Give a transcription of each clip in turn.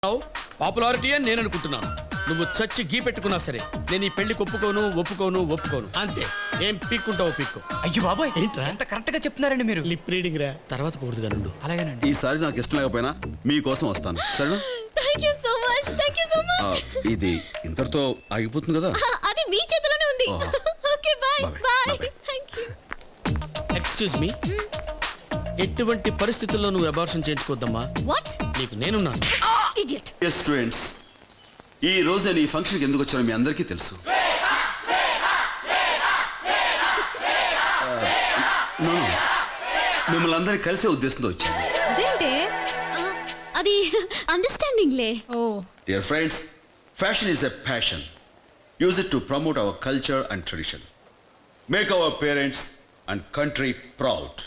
Popularity అని నేను అనుకుంటున్నాను. నువ్వు చచ్చి గీ పెట్టుకున్నా సరే నేను ఈ పెళ్లికి ఒప్పుకోను అంతే. ఏం పీక్కుంటావు పీక్కు. అయ్యో బాబాయ్, ఏంట్రా ఎంత కరెక్ట్ గా చెప్తున్నారండి మీరు. లిప్ రీడింగ్ రా. తర్వాత పోడుగా నుండు. అలాగేనండి. ఈసారి నాకు ఇష్టం లేకపోయినా మీకోసం వస్తాను సరేనా? Thank you so much. ఇది ఇంతటితో ఆగిపోతుంది కదా? అది మీ చేతిలోనే ఉంది. Okay by by. Thank you. Excuse me, ఎటువంటి పరిస్థితుల్లో నువ్వు అబార్షన్ చేయించుకోవద్దమ్మా. వాట్? నీకు నేనున్నాను. ఇడియట్. స్టూడెంట్స్, ఈ రోజు నేను ఈ ఫంక్షన్కి ఎందుకు వచ్చానో మీ అందరికీ తెలుసు. మిమ్మల్ని అందరినీ కలిసే ఉద్దేశంతో వచ్చాను. అదేంటే? అది అండర్స్టాండింగ్ లే. Oh dear friends, fashion is a passion. Use it to promote our culture and tradition. Make our parents and country proud.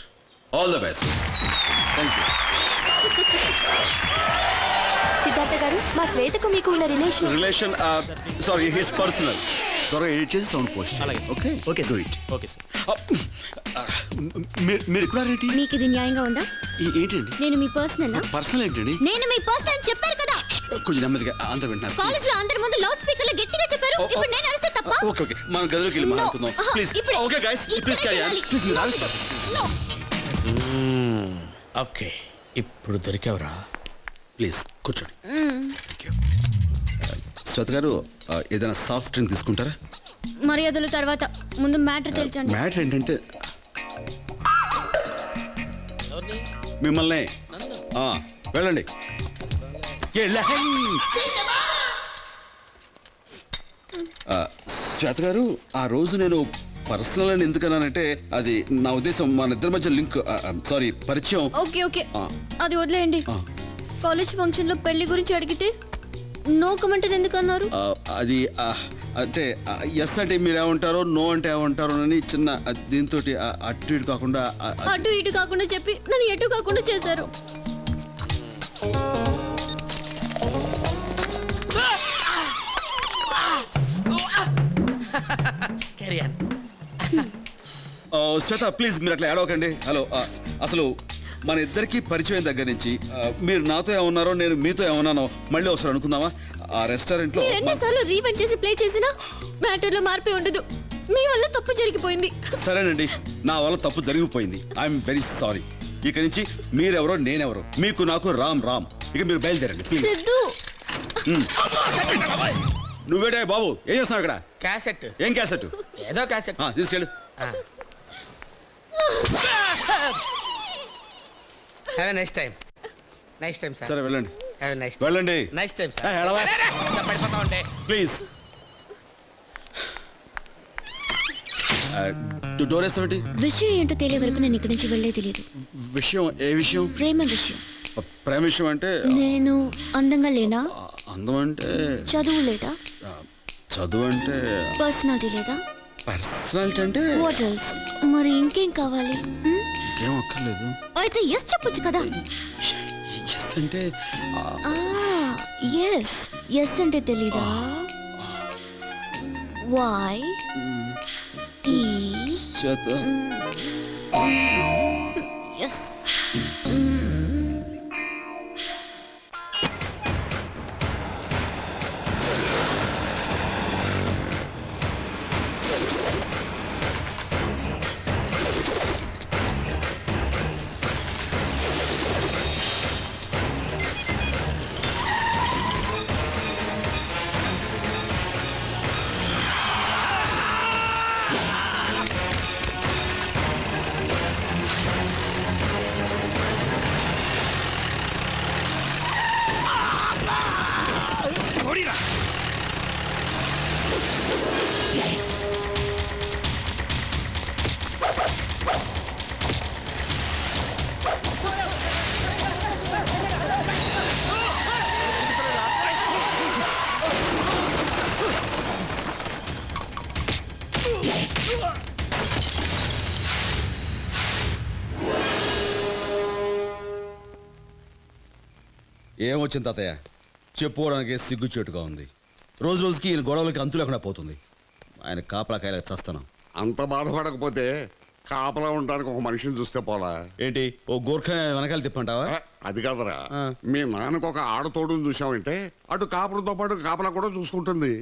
All the best. Thank you. Siddhartha గారు, మా శ్వేతకు మీకు ఉన్న relation sorry his personal. Sorry edit చేసి sound post. Okay okay do it. Okay sir. మీరు ఇక్కడ ఏంటి? మీకు ఇది న్యాయంగా ఉందా? ఏంటండి నేను మీ పర్సనల్ పర్సనల్ ఏంటండి? నేను మీ పర్సనల్ అని చెప్పారు కదా. కొంచెం నెమ్మదిగా అందరూ వింటున్నారు. కాలేజ్ లో అందరి ముందు లౌడ్ స్పీకర్ లో గట్టిగా చెప్పారు. ఇప్పుడు నేను అరిస్తే తప్ప? ఓకే ఓకే మనం గదిలోకి వెళ్ళి మాట్లాడుకుందాం please. Okay guys please carry on. Please మీరు ఆగండి. ఓకే, ఇప్పుడు దొరికావురా. ప్లీజ్ కూర్చోండి. శ్వేత గారు ఏదైనా సాఫ్ట్ డ్రింక్ తీసుకుంటారా? మర్యాదలు తర్వాత, ముందు మ్యాటర్ తెలుసండి. మ్యాటర్ ఏంటంటే మిమ్మల్ని వెళ్ళండి. శ్వేత గారు, ఆ రోజు నేను పర్సనల్ అని ఎందుకన్నానంటే అది నా ఉద్దేశం మన ఇద్దరి మధ్య లింక్ సారీ పరిచయం. ఓకే ఓకే అది వదిలేయండి. కాలేజ్ ఫంక్షన్ లో పెళ్లి గురించి అడిగితే నో కమెంట్ ఎందుకు అన్నారు? అది అంటే ఎస్ అంటే మీరు ఏమంటారో, నో అంటే ఏమంటారో అని చిన్న దీంతో అటు ఇటు కాకుండా అటు ఇటు కాకుండా చెప్పి నన్ను ఎటు కాకుండా చేశారు. శ్వేత ప్లీజ్ మీరు అట్లా ఏడవకండి. హలో, అసలు మన ఇద్దరికి పరిచయం దగ్గర నుంచి మీరు నాతో ఏమన్నారో నేను మీతో ఏమన్నానో మళ్ళీ ఒకసారి అనుకుందామా? ఆ రెస్టారెంట్ లో ఎన్నిసార్లు రీవెంట్ చేసి ప్లే చేసినా మ్యాటర్ లో మార్పే ఉండదు. మీ వల్ల తప్పు జరిగిపోయింది. సరేనండి, నా వల్ల తప్పు జరిగిపోయింది. I'm very sorry. ఇక నుంచి మీరెవరో నేనెవరో, మీకు నాకు రామ్ రామ్. ఇక మీరు బయలుదేరండి ప్లీజ్. సిద్ధు, నువ్వేటే బాబు, ఏం చేస్తున్నావు ఇక్కడ? క్యాసెట్. ఏం క్యాసెట్? ఏదో క్యాసెట్. తీసుకెళ్ళు. Have a nice time. Nice time sir. సరే వెళ్ళండి. హ్యావ్ ఎ నైస్ వెళ్ళండి. Nice time sir. పడిపోతా ఉంటే ప్లీజ్. డోర్ వేస్తామండి. విషయం ఏంటో తెలియ వరకు నేను ఇక్కడి నుంచి వెళ్ళే తెలియదు. విషయం? ఏ విషయం? ప్రేమ విషయం. ప్రేమ విషయం అంటే నేను అందంగా లేనా? అందం అంటే చదువు లేదా? చదువు అంటే పర్సనాలిటీ లేదా? పర్సనాలిటీ అంటే వాట్ ఎల్స్? మరి ఇంకేం కావాలి? ఇంకేం అక్కర్లేదు. అయితే ఎస్ చెప్పొచ్చు కదా. ఎస్ అంటే ఎస్ ఎస్ అంటే తెలీదా? వై ఈ చేత ఎస్. ఏమొచ్చింది తాతయ్య? చెప్పుకోవడానికి సిగ్గుచేటుగా ఉంది. రోజు రోజుకి ఈయన గొడవలకి అంతు లేకుండా పోతుంది. ఆయన కాపలా కాయలకు చేస్తాను. అంత బాధపడకపోతే కాపలా ఉండడానికి ఒక మనిషిని చూస్తే పోలా. ఏంటి ఓ గోర్ఖా వెనకాల తిప్పంటావా? అది కాదురా, మీ నాన్నకు ఒక ఆడతోడుని చూసావంటే అటు కాపురంతో పాటు కాపలా కూడా చూసుకుంటుంది.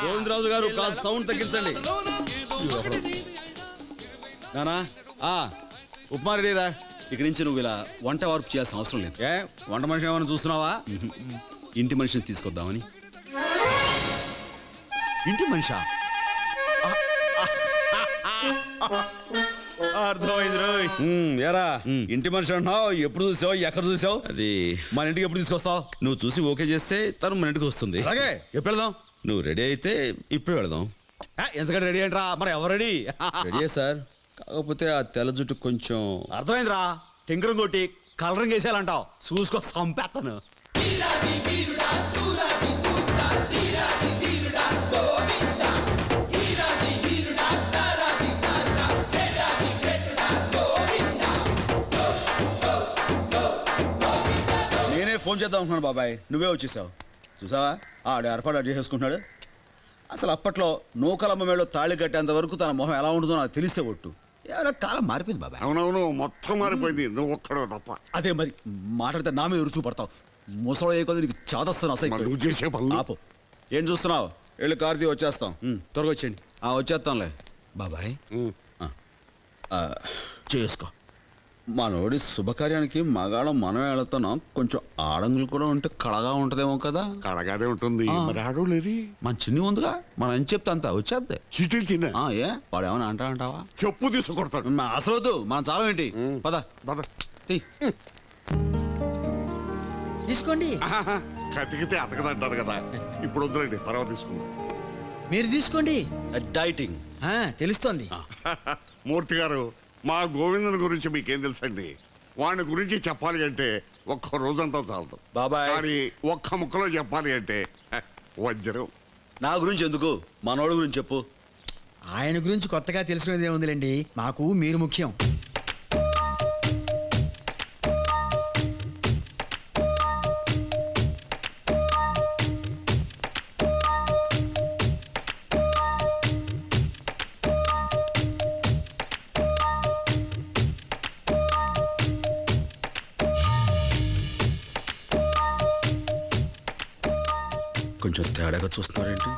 గోవిందరాజు గారు కాస్త సౌండ్ తగ్గించండి. నానా ఉప్మా రెడీరా. ఇక్కడి నుంచి నువ్వు ఇలా వంట వార్పు చేయాల్సిన అవసరం లేదు. ఏ వంట మనిషి ఏమైనా చూస్తున్నావా? ఇంటి మనిషిని తీసుకొద్దామని. ఇంటి మనిషా? అర్థమైంది రోయ్. ఏరా ఇంటి మనిషి అంటున్నావు, ఎప్పుడు చూసావు, ఎక్కడ చూసావు? అది మన ఇంటికి ఎప్పుడు తీసుకొస్తావు? నువ్వు చూసి ఓకే చేస్తే తను మన ఇంటికి వస్తుంది. అలాగే ఎప్పుడు వెళదాం? నువ్వు రెడీ అయితే ఇప్పుడు వెళదాం. ఎంతకంటే రెడీ అంటరా? మరి ఎవరు రెడీ? రెడీ సార్, కాకపోతే ఆ తెల్ల జుట్టు కొంచెం. అర్థమైందిరా, టెంకరం కొట్టి కలరింగ్ వేసేయాలంటావు. చూసుకో సంపేత్తను. ఫోన్ చేద్దాం అనుకున్నాను బాబాయ్, నువ్వే వచ్చేసావు. చూసావా ఆడు ఏర్పాటు అడ్జస్ట్ చేసుకుంటున్నాడు. అసలు అప్పట్లో నూకలమ్మ మేడలో తాళి కట్టేంత వరకు తన మొహం ఎలా ఉంటుందో నాకు తెలిస్తే ఒట్టు. ఏమైనా కాలం మారిపోయింది బాబాయ్. అవునవును, మొత్తం మారిపోయింది, నువ్వు ఒక్కడో తప్ప. అదే మరి మాట్లాడితే నా మీద రుచి పడతావు. ముసలో ఏ కొద్ది నీకు చాదస్తాను అసలు. నువ్వు చేసే పనులు ఆపు. ఏం చూస్తున్నావు? వెళ్ళి కార్తీ వచ్చేస్తాం. త్వరగా వచ్చేయండి. వచ్చేస్తాంలే బాబాయ్. చేసుకో. మనోడి శుభకార్యానికి మగాళ్ళం మనం వెళుతున్నాం. కొంచెం ఆడంగులు కూడా ఉంటే కళగా ఉంటదేమో కదా. కళగానే ఉంటుంది. మరి ఆడు లేదు, మన చిన్ని ఉందిగా, మనం అని చెప్తే అంతా వచ్చేద్ది. చిటిల్ చిన్న ఏ వాడు ఏమైనా అంటావా? చెప్పు తీసుకొడతాడు. అసలు వద్దు, మనం చాలా ఏంటి. పద పద. తీసుకోండి. కతికితే అతకదంటారు కదా. ఇప్పుడు వద్దులేండి, తర్వాత తీసుకుందాం. మీరు తీసుకోండి. డైటింగ్ తెలుస్తోంది. మూర్తి గారు, మా గోవిందుని గురించి మీకేం తెలుసండి? వాడి గురించి చెప్పాలి అంటే ఒక్క రోజంతా చాలదు బాబాయ్. కానీ ఒక్క ముక్కలో చెప్పాలి అంటే వజ్రం. నా గురించి ఎందుకు, మనోడి గురించి చెప్పు. ఆయన గురించి కొత్తగా తెలుసుకునేది ఏముందిలేండి, మాకు మీరు ముఖ్యం. కొంచెం తేడాగా చూస్తున్నారేంటి?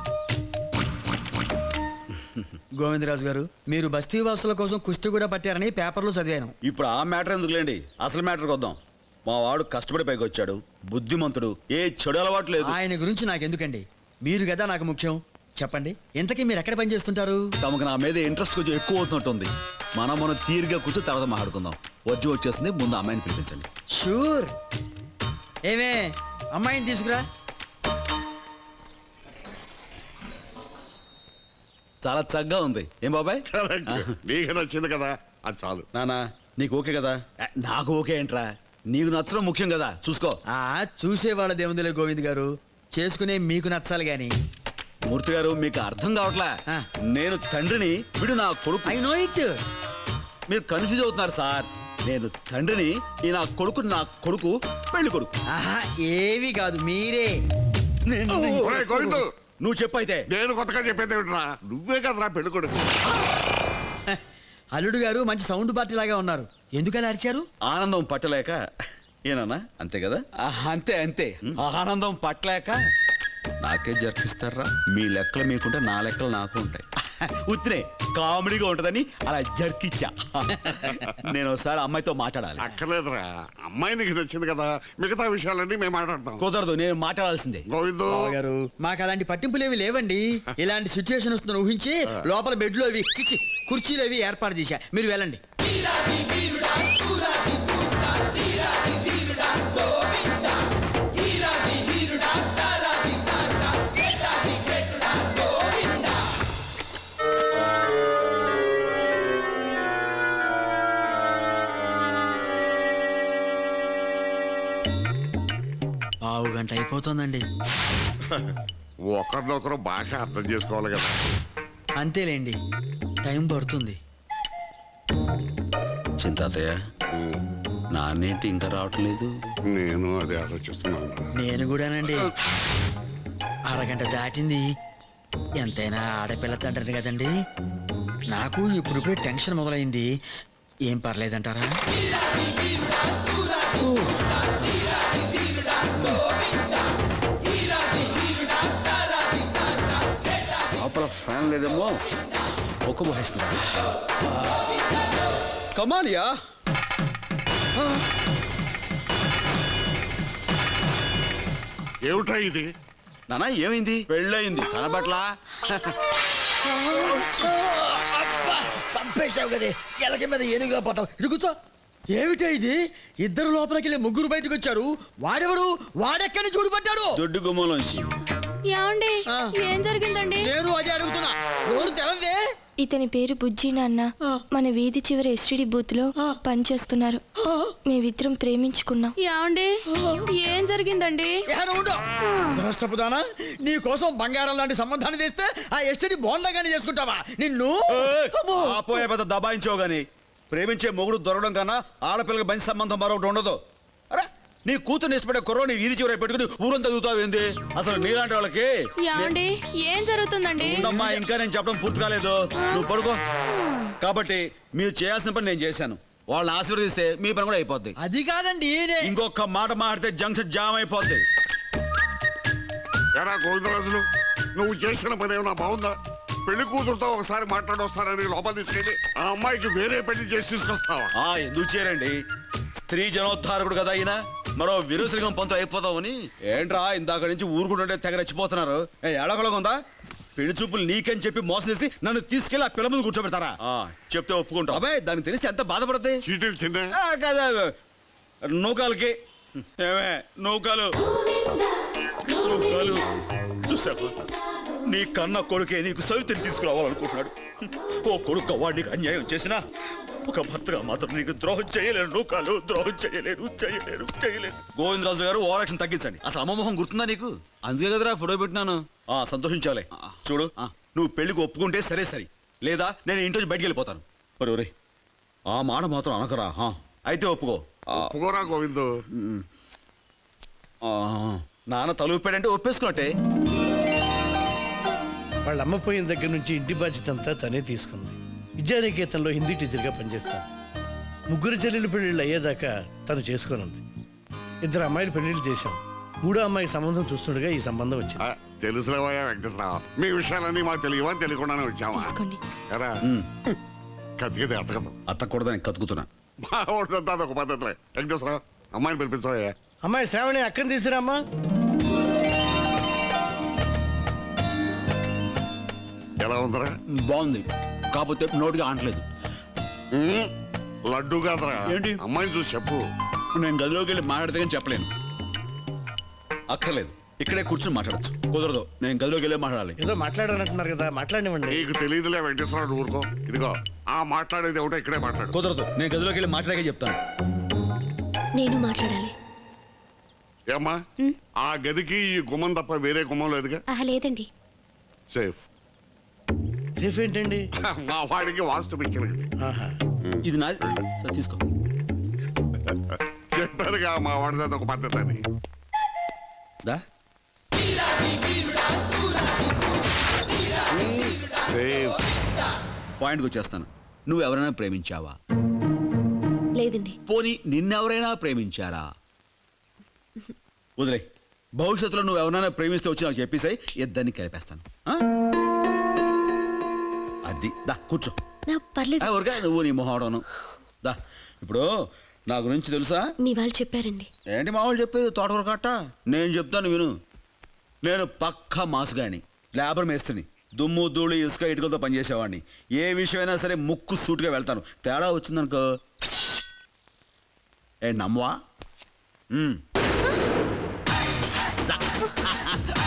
గోవిందరాజు గారు, మీరు బస్తీ వాసుల కోసం కుస్తీ కూడా పట్టారని పేపర్లో చదివాను. ఇప్పుడు ఆ మ్యాటర్ ఎందుకులేండి, అసలు మ్యాటర్కి వద్దాం. మా వాడు కష్టపడి పైకి వచ్చాడు, బుద్ధిమంతుడు, ఏ చెడు అలవాటు లేదు. ఆయన గురించి నాకెందుకండి, మీరు కదా నాకు ముఖ్యం. చెప్పండి, ఇంతకీ మీరు ఎక్కడ పని చేస్తుంటారు? తమకు నా మీద ఇంట్రెస్ట్ కొంచెం ఎక్కువ అవుతున్నట్టుంది. మనం తీరిగా కూర్చొని తర్వాత మాట్లాడుకుందాం. వజ్జు వచ్చేస్తుంది, ముందు అమ్మాయిని పిలిపించండి. షూర్. ఏమే, అమ్మాయిని తీసుకురా. చాలా చక్కగా ఉంది. ఏం బాబాయ్? నీకు నచ్చింది కదా, అది చాలు. నానా నీకు ఓకే కదా? నాకు ఓకే ఏంట్రా, నీకు నచ్చడం ముఖ్యం కదా, చూసుకో. చూసేవాళ్ళ దేవుందిలే గోవింద్ గారు, చేసుకునే మీకు నచ్చాలి గాని. మూర్తి గారు, మీకు అర్థం కావట్లే. నేను తండ్రిని, వీడు నా కొడుకు. I know it. మీరు కన్ఫ్యూజ్ అవుతున్నారు సార్. నేను తండ్రిని, ఈ నా కొడుకు పెళ్లి కొడుకు. ఏవి కాదు, మీరే. ఒరేయ్ గోవిందు, నువ్వు చెప్పైతే. నేను కొత్తగా చెప్పేది ఏమిట్రా? నువ్వే కదరా పెళ్లి కొడుకు. అల్లుడు గారు మంచి సౌండ్ పార్టీ లాగా ఉన్నారు, ఎందుకలా అరిచారు? ఆనందం పట్టలేక. ఏనన్నా అంతే కదా? అంతే అంతే. ఆనందం పట్టలేక నాకే జర్కిస్తారా? మీ లెక్కలు మీకుంటే నా లెక్కలు నాకు ఉంటాయి. ఉత్తినే కామెడీగా ఉంటదని అలా జర్కిచ్చా. నేను ఒకసారి అమ్మాయితో మాట్లాడాలి. అక్కర్లేదురా, అమ్మాయి నీకు నచ్చింది కదా, మిగతా విషయాలన్నీ మేము మాట్లాడతాం. కుదరదు, నేను మాట్లాడాల్సిందే. గోవిందు గారు, మాకు అలాంటి పట్టింపులు ఏవి లేవండి. ఇలాంటి సిచ్యువేషన్ వస్తుందని ఊహించి లోపల బెడ్లు అవి కుర్చీలు అవి ఏర్పాటు చేశా. మీరు వెళ్ళండి. గంట అయిపోతుందండి. ఒకరినొకరు బాగా అర్థం చేసుకోవాలి కదా. అంతేలేండి, టైం పడుతుంది. చింతాతయ్య నాన్నేంటి ఇంకా రావట్లేదు? నేను అదే ఆలోచిస్తున్నాను. నేను కూడానండి. అరగంట దాటింది. ఎంతైనా ఆడపిల్ల తండ్రిని కదండి. నాకు ఇప్పుడిప్పుడే టెన్షన్ మొదలైంది. ఏం పర్లేదంటారా? లోపల ఫ్యాన్ లేదేమో, ఒక్క వహిస్తున్నా. కమాలియా ఏమిటా ఇది? నానా ఏమైంది? పెళ్ళయింది కనబట్లా? చంపేశావు కదే, ఎలకి మీద ఏనుగులా పట్టావు. ఇది కూర్చో. ఏమిటా ఇది? ఇద్దరు లోపలికి వెళ్ళి ముగ్గురు బయటకు వచ్చారు. వాడెవడు? వాడెక్కడి నుంచి ఊడిపడ్డాడు? దొడ్డు గుమ్మలోంచి. ఏమండి ఆ. ఏం జరిగిందండి? నేను అదే అడుగుతున్నా. నోరు తెలవే? ఇతని పేరు బుజ్జి నాన్న. మన వీధి చివరి ఎస్టీడీ బూత్ లో పనిచేస్తున్నారు. మేమిద్దరం ప్రేమించుకున్నాం. ఏమండి ఏం జరిగిందండి? నష్టపుదానా, నీ కోసం బంగారం లాంటి సంబంధాన్ని తెస్తే ఆ ఎస్టీడీ బోండాగానే చేసుకుంటావా? నిన్ను అమ్మో! ఆపోయే పెద్ద దబాయించావు గాని ప్రేమించే మొగుడు దొరకడం కన్నా ఆడపిల్లకి మంచి సంబంధం మరొకటి ఉండదు. అరే నీ కూతుర్ని ఇష్టపడే కుర్రోని వీధి చివర పెట్టుకుని ఊరంతా చదువుతావు ఏంది? అసలు నీలాంటి వాళ్ళకి ఏమండి ఏం జరుగుతుందండి? ఉండమ్మా, ఇంకా నేను చెప్పడం పూర్తి కాలేదు. నువ్వు పడుకో. కాబట్టి మీరు చేయాల్సిన పని నేను చేశాను. వాళ్ళని ఆశీర్వదిస్తే మీ పని కూడా అయిపోద్ది. అది కాదండి, ఇంకొక మాట మాడితే జంక్షన్ జామ్ అయిపోద్ది. ఎరా గోవిందరాజులు, నువ్వు చేసిన పని ఏమన్నా బాగుందా? పెళ్లి కూతురుతో ఒకసారి మాట్లాడొస్తానని లోపల తీసుకెళ్ళి ఆ అమ్మాయికి వేరే పెళ్లి చేసి తీసుకొస్తావా? ఎందుకు చేయరండి? స్త్రీ జనోద్ధారకుడు కదా అయినా మరో విరుసలిగం పంతులు అయిపోతామని. ఏంట్రా ఇందాక నుంచి ఊరుకుంటుంటే తెగ రెచ్చిపోతున్నారు. ఎడగలగా ఉందా? పెళ్లి చూపులు నీకని చెప్పి మోసం చేసి నన్ను తీసుకెళ్లి ఆ పిల్ల ముందు కూర్చోబెడతారా? చెప్తే ఒప్పుకుంటా. అబ్బాయి దానికి తెలిస్తే ఎంత బాధపడతాయి. చీటీలు చిన్న కదా నౌకాలకి. ఏమే నౌకాలు నౌకాలు చూసావా? నీ కన్న కొడుకే నీకు సవితిని తీసుకురావాలనుకుంటున్నాడు. ఓ కొడుకు వాడికి అన్యాయం చేసినా ఒక భర్తగా మాత్రం నీకు ద్రోహం చేయలేను. నౌకాలు ద్రోహం చేయలేను. గోవిందరాజు గారు ఓవరాక్షన్ తగ్గించండి. అసలు అమ్మమోహం గుర్తుందా నీకు? అందుకే కదరా ఫోటో పెట్టినాను. సంతోషించాలి. చూడు, నువ్వు పెళ్లికి ఒప్పుకుంటే సరే సరే, లేదా నేను ఇంటి బయటికి వెళ్ళిపోతాను. ఒరే ఆ మాట మాత్రం అనకరా. అయితే ఒప్పుకో. ఒప్పుకోరా గోవిందు. నాన్న తలుపాడంటే ఒప్పేసుకున్నట్టే. వాళ్ళ అమ్మ పోయిన దగ్గర నుంచి ఇంటి బాధ్యత అంతా తనే తీసుకుంది. విద్యానికేతన్లో హిందీ టీచర్గా పనిచేస్తాను. ముగ్గురు చెల్లెలు పెళ్ళిళ్ళు అయ్యేదాకా తను చేసుకోనుంది. 2 అమ్మాయిలు పెళ్ళిళ్ళు చేశాం. 3వ అమ్మాయి సంబంధం చూస్తుండగా ఈ సంబంధం వచ్చింది. తెలుసులేవయ్యా వెంకటేశ్వరరావు, మీ విషయాలన్నీ మాకు తెలియవా? తెలియకుండానే వచ్చావా? తీసుకోండి. ఎరా కతికితే అతకదు. అత్తకూడదని కతుకుతున్నా. మా ఊరిదంతా అదొక పద్ధతిలే. వెంకటేశ్వరరావు, అమ్మాయిని పిలిపించవయ్యా. అమ్మాయి శ్రావణి అక్కని తీసుకురామ్మా. ఎలా ఉందరా? బాగుంది, కాకపోతే నోటిగా ఆనట్లేదు. లడ్డు కాదరా. ఏంటి? అమ్మాయిని చూసి చెప్పు. నేను గదిలోకి వెళ్ళి మాట్లాడితే కానీ చెప్పలేను. అక్కర్లేదు, ఇక్కడే కూర్చొని మాట్లాడచ్చు. కుదరదు, నేను గదిలోకి వెళ్ళి మాట్లాడాలి. ఏదో మాట్లాడాలంటున్నారు కదా, మాట్లాడినివ్వండి. నీకు తెలియదులే వెంకటేశ్వరరావు, ఊరుకో. ఇదిగో ఆ మాట్లాడేది ఏమిటో ఇక్కడే మాట్లాడు. కుదరదు, నేను గదిలోకి వెళ్ళి మాట్లాడే చెప్తాను. నేను మాట్లాడాలి. ఏమ్మా, ఆ గదికి ఈ గుమ్మం తప్ప వేరే గుమ్మం లేదుగా? లేదండి. సేఫ్. సేఫ్ ఏంటండి? మా వాడికి వాస్తు పిచ్చినది. ఆహా. ఇది నాది, సరే తీసుకో. చెప్పారుగా మా వాడిది ఒక పద్ధతి అని. దా సేఫ్. పాయింట్కి వచ్చేస్తాను. నువ్వు ఎవరైనా ప్రేమించావా? లేదండి. పోనీ నిన్నెవరైనా ప్రేమించారా? వదిలే, భవిష్యత్తులో నువ్వు ఎవరైనా ప్రేమిస్తే వచ్చి నాకు చెప్పేసాయి, ఇద్దరిని కలిపేస్తాను. అది దా కూర్చో. పర్లేదు. ఊరికే నువ్వు నీ మొహం దా. ఇప్పుడు నా గురించి తెలుసా? మీ వాళ్ళు చెప్పారండి. ఏంటి మా వాళ్ళు చెప్పేది? తోటకూర కట్ట. నేను చెప్తాను విను. నేను పక్కా మాసుగాని, లేబర్ మేస్త్రిని. దుమ్ము ధూళి ఇసుక ఇటుకలతో పనిచేసేవాడిని. ఏ విషయమైనా సరే ముక్కు సూటుగా వెళ్తాను. తేడా వచ్చిందనుకో నమ్మవా?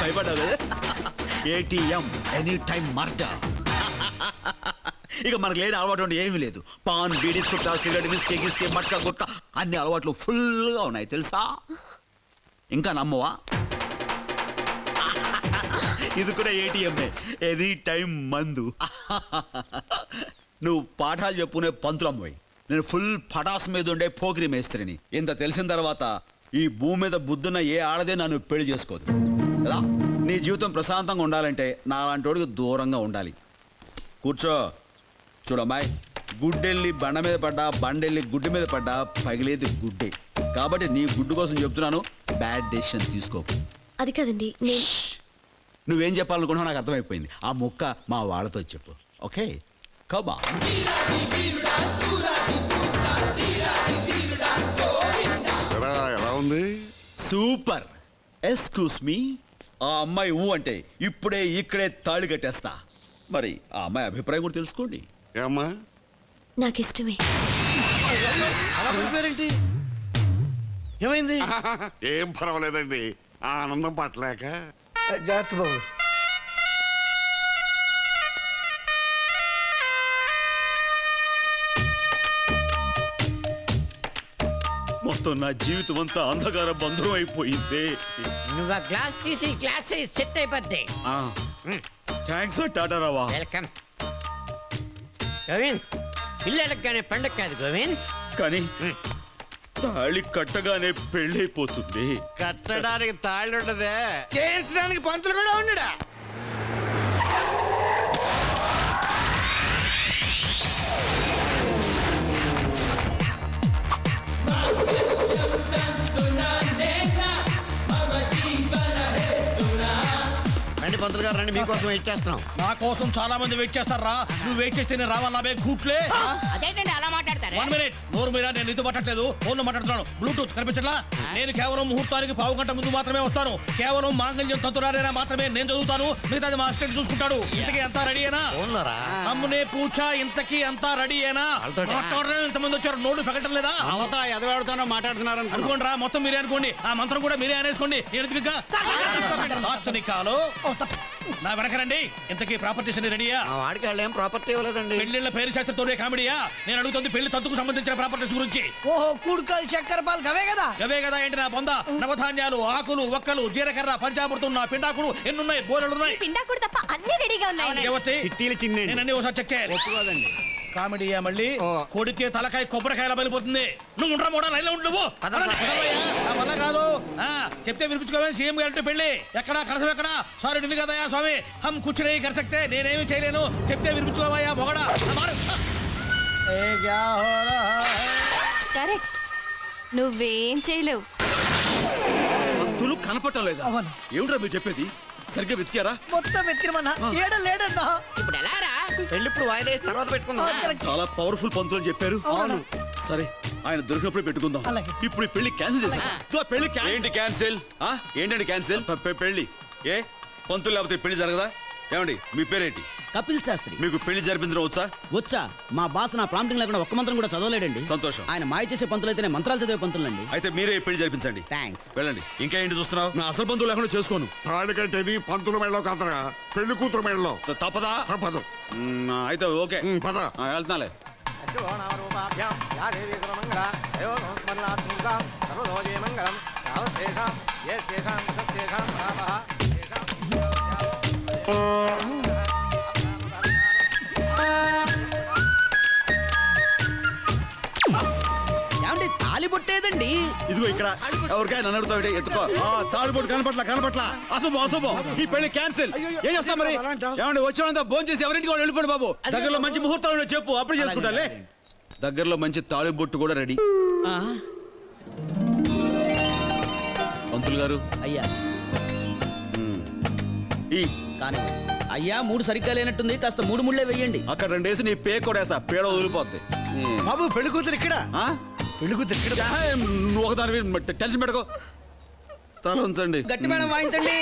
భయపడ్డావు కదా? ATM any time murder. ఇక మనకు లేని అలవాటు ఏమీ లేదు. పాన్ బీడి చుట్టా సిగరెట్ విస్కీ గిస్కీ మట్కా గుట్కా అన్ని అలవాట్లు ఫుల్గా ఉన్నాయి తెలుసా? ఇంకా నమ్మవా? ఇది కూడా ఏటీఎంఏ, ఎనీ టైం మందు. నువ్వు పాఠాలు చెప్పుకునే పంతులమ్మవి, నేను ఫుల్ పటాస్ మీద ఉండే పోకిరి మేస్త్రిని. ఇంత తెలిసిన తర్వాత ఈ భూమి మీద బుద్ధున్న ఏ ఆడదే నన్ను పెళ్లి చేసుకోదు కదా. నీ జీవితం ప్రశాంతంగా ఉండాలంటే నా లాంటి వాడికి దూరంగా ఉండాలి. కూర్చో. చూడమ్మాయి, గుడ్డెళ్ళి బండ మీద పడ్డా, బండెళ్ళి గుడ్డు మీద పడ్డా పగిలేది గుడ్డే. కాబట్టి నీ గుడ్డు కోసం చెప్తున్నాను, బ్యాడ్ డెసిషన్ తీసుకోకు. అది కదండి నేను నువ్వేం చెప్పాలనుకున్నావు నాకు అర్థమైపోయింది. ఆ ముక్క మా వాళ్ళతో చెప్పు. ఓకే, కమా. ఎలా ఉంది? సూపర్. ఎక్స్క్యూస్ మీ, ఆ అమ్మాయి ఊ అంటే ఇప్పుడే ఇక్కడే తాళి కట్టేస్తా. మరి ఆ అమ్మాయి అభిప్రాయం కూడా తెలుసుకోండి. ఏమ్మా? నాకు ఇష్టమే. అలా పడిపోయారేంటి? ఏమైంది? ఏం పర్వాలేదండి, ఆ ఆనందం పట్టలేక. జాగ్రత్త బాబు. మొత్తం నా జీవితం అంతా అంధకార బంధం అయిపోయింది. నువ్వు ఆ గ్లాస్ తీసి గ్లాస్ సెట్ అయిపోద్ది. థ్యాంక్స్ టాటా రావా. వెల్కమ్. గోవింద్, ఇల్లు అడగగానే పండగ కాదు గోవింద్. కానీ తాళి కట్టగానే పెళ్ళైపోతుంది. కట్టడానికి తాళ్ళు ఉండదే. చేయించడానికి పంతులు కూడా ఉండడా? రండి పంతులు గారు రండి, మీకోసం వెయిట్ చేస్తున్నాం. నా కోసం చాలా మంది వెయిట్ చేస్తారా? నువ్వు వెయిట్ చేస్తే నేను రావాలా? బే కూట్లే. అదేంటండి అలా మాట్లాడతారు? 1 మినిట్. నోరు మీరా, నేను నీతో మాట్లాడలేదు, ఫోన్ లో మాట్లాడుతున్నాను. బ్లూటూత్ కనిపించట్లా? నేను కేవలం ముహూర్తానికి 1/2 గంట ముందు మాత్రమే వస్తాను. కేవలం మాంగళ్యం తంతురారేనా మాత్రమే నేను చదువుతాను, మిగతాది మా అసిస్టెంట్ చూసుకుంటాడు. ఇంతకీ అంతా రెడీయేనా? అమ్మునే పూచా, ఇంతకీ అంతా రెడీయేనా? మాట్లాడలేదు, ఇంతమంది వచ్చారు, నోడు పెగటం లేదా? అవతల ఎదవాడుతానో మాట్లాడుతున్నారు అనుకోండి రా, మొత్తం మీరే అనుకోండి. ఆ మంత్రం కూడా మీరే అనేసుకోండి. ఆధునికాలు నా వెనకరండి. ఇంతకీ ప్రాపర్టీస్ అన్ని రెడీయా? మా వాడికి వాళ్ళు ఏం ప్రాపర్టీ ఇవ్వలేదండి. పెళ్లిళ్ళ పేరు శాస్త్రతోనే కామెడీయా? నేను అడుగుతుంది పెళ్లి తంతుకు సంబంధించిన ప్రాపర్టీస్ గురించి. ఓహో, కూడుకలు చక్కెర పాలు గవే కదా? అవే కదా ఏంటి నా బొంద? నవధాన్యాలు, ఆకులు, ఒక్కలు, జీలకర్ర, పంచామృతం, నా పిండాకుడు ఎన్నున్నాయి? బోలెడున్నాయి. పిండాకుడు తప్ప అన్ని రెడీగా ఉన్నాయి. దేవతి, చిట్టీలు చిన్న నేను అన్ని ఒకసారి చెక్ చేయాలి. ఒప్పుకోదండి. కామెడీయా మళ్ళీ? కొడితే తలకాయ కొబ్బరికాయల బలిపోతుంది. నువ్వు ఉండరా మోడా, లైన్లో ఉండు నువ్వు. నా వల్ల కాదు. చెప్తే వినిపించుకోవాలి. సీఎం గారి పెళ్లి ఎక్కడా, కలసం ఎక్కడా? సారీ నిన్ను కదయా స్వామి, హమ్ కుచ్ నహీ కర్ సక్తే. నేనేమి చేయలేను, చెప్తే వినిపించుకోవయ్యా మొగడా. కరెక్ట్, నువ్వేం చేయలేవు. పంతులు కనపడటం లేదా? ఏమిట్రా మీరు చెప్పేది? సరిగ్గా వెతికారా? మొత్తం వెతికిరమన్నా ఏడ లేడన్నా. ఇప్పుడు ఎలా రా? పెళ్లి ఇప్పుడు వాయిదా వేసి తర్వాత పెట్టుకుందాం. చాలా పవర్ఫుల్ పంతులు అని చెప్పారు. సరే, ఆయన దొరికినప్పుడే పెట్టుకుందాం. ఇప్పుడు ఈ పెళ్లి క్యాన్సిల్ చేసా. పెళ్లి ఏంటి క్యాన్సిల్? ఏంటండి క్యాన్సిల్? పెళ్లి ఏ పంతులు లేకపోతే పెళ్లి జరగదా? ఏమండి మీ పేరేంటి? కపిల్ శాస్త్రి. మీకు పెళ్లి జరిపించడం వచ్చా? వచ్చా? మా బాస్ నా ప్రాంప్టింగ్ లేకుండా ఒక్క మంత్రం కూడా చదవలేడండి. సంతోషం. ఆయన మాయ చేసే పంతులు అయితేనే మంత్రాలు చదివే పంతులండి. అయితే మీరే ఈ పెళ్లి జరిపించండి. థ్యాంక్స్. వెళ్ళండి. ఇంకా ఏంటి చూస్తున్నావు? నా అసలు పంతులు లేకుండా చేసుకోను. తాళి కట్టేది పంతుల మెడలో కాదరా, పెళ్లి కూతురు మెడలో. తప్పదా? తప్పదు. అయితే ఓకే, పద. వెళ్తున్నాలే. ఏమండి తాలి బొట్టేదండి? ఇదిగో ఇక్కడ. ఎవరికైనా నన్ను అడుగుతావు, ఎత్తుకో. తాడుబోటు కనపట్ల అశుభం అశుభం. ఈ పెళ్లి క్యాన్సిల్. ఏం చేస్తాం మరి? ఏమండి వచ్చినంత భోజనం చేసి ఎవరింటికి వాళ్ళు వెళ్ళిపోండి బాబు. దగ్గరలో మంచి ముహూర్తాలు చెప్పు, అప్పుడు చేసుకుంటాలే. దగ్గరలో మంచి తాళిబొట్టు కూడా రెడీ. పంతులు గారు అయ్యా ఈ కానీ అయ్యా 3 సరిగ్గా లేనట్టుంది, కాస్త 3 ముళ్ళే వెయ్యండి. అక్కడ 2 వేసి నీ పేక కొడేస్తా, పేడ వదిలిపోద్ది. బాబు పెళ్లి కూతురు ఇక్కడ. పెళ్లి కూతురు ఇక్కడ. నువ్వు ఒకదాని టెన్షన్ పెట్టుకో. తల ఉంచండి. గట్టి మేడం వాయించండి.